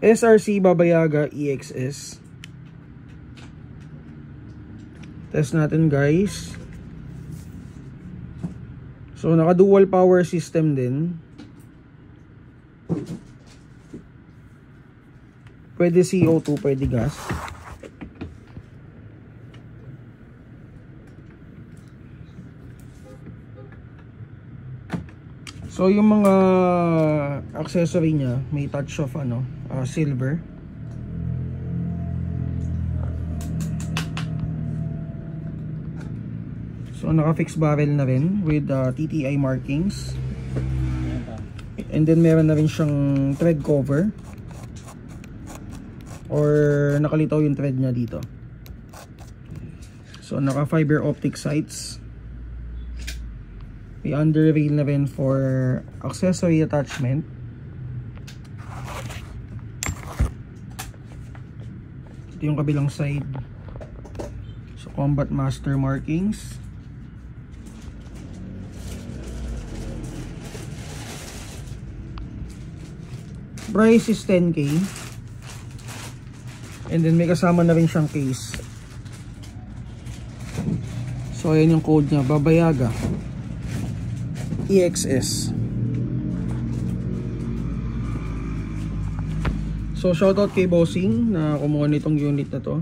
SRC Baba Yaga EXS. Test natin guys. So naka dual power system din. Pwede CO2, pwede gas. So yung mga accessory niya, may touch of silver. So naka-fix barrel na rin with TTI markings. And then meron na rin siyang thread cover. Or nakalitaw yung thread niya dito. So naka fiber optic sights. May under rail na rin for accessory attachment. Ito yung kabilang side. So Combat Master markings. Price is 10K. And then may kasama na rin siyang case. So ayan yung code niya, Baba Yaga EXS. So shoutout kay Bossing na kumuha nitong unit na to.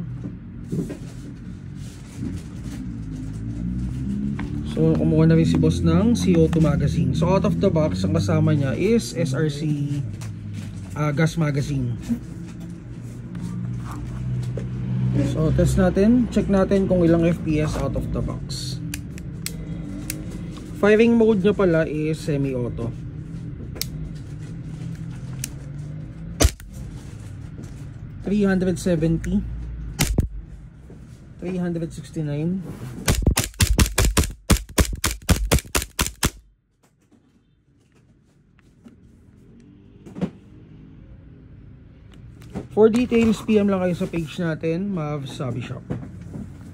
So kumuha na rin si boss ng CO2 magazine. So out of the box, ang kasama niya is SRC gas magazine. So test natin, check natin kung ilang FPS out of the box. Firing mode niya pala is semi-auto. $370, $369. For details, PM lang kayo sa page natin, Mavs Hobby Shop.